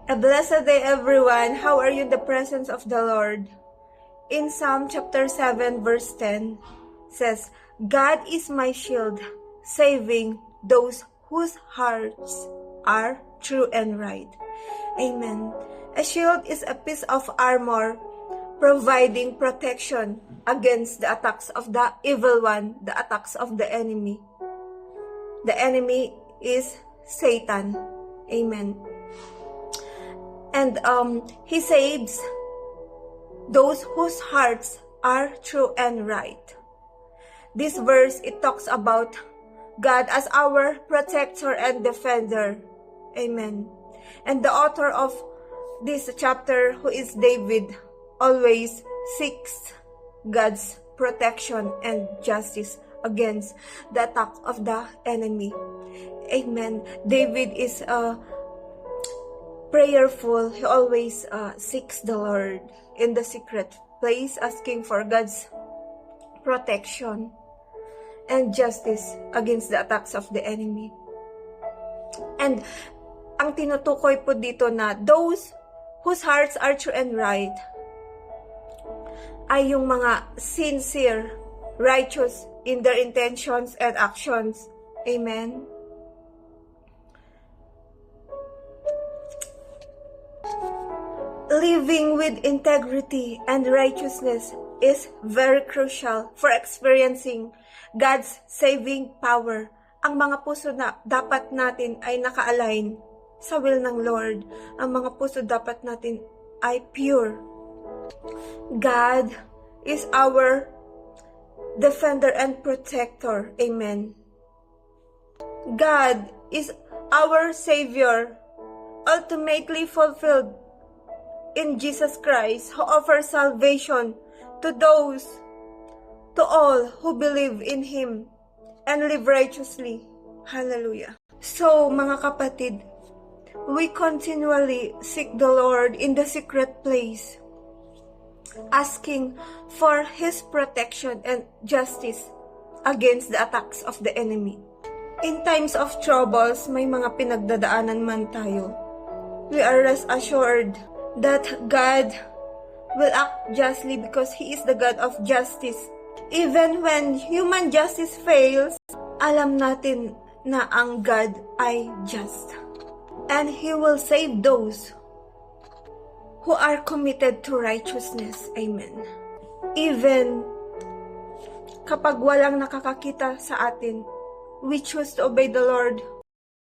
A blessed day, everyone. How are you in the presence of the Lord? In Psalm chapter 7, verse 10, says, God is my shield, saving those whose hearts are true and right. Amen. A shield is a piece of armor providing protection against the attacks of the evil one, the attacks of the enemy. The enemy is Satan. Amen. And he saves those whose hearts are true and right. This verse, it talks about God as our protector and defender. Amen. And the author of this chapter, who is David, always seeks God's protection and justice against the attack of the enemy. Amen. David is prayerful. He always seeks the Lord in the secret place, asking for God's protection and justice against the attacks of the enemy. And ang tinutukoy po dito na those whose hearts are true and right ay yung mga sincere, righteous in their intentions and actions. Amen. Living with integrity and righteousness is very crucial for experiencing God's saving power. Ang mga puso na dapat natin ay naka-align sa will ng Lord. Ang mga puso dapat natin ay pure. God is our defender and protector. Amen. God is our Savior, ultimately fulfilled in Jesus Christ, who offers salvation to all who believe in Him and live righteously. Hallelujah. So, mga kapatid, we continually seek the Lord in the secret place, asking for His protection and justice against the attacks of the enemy. In times of troubles, may mga pinagdadaanan man tayo, we are rest assured that God will act justly because He is the God of justice. Even when human justice fails, alam natin na ang God ay just. And He will save those who are committed to righteousness. Amen. Even kapag walang nakakakita sa atin, we choose to obey the Lord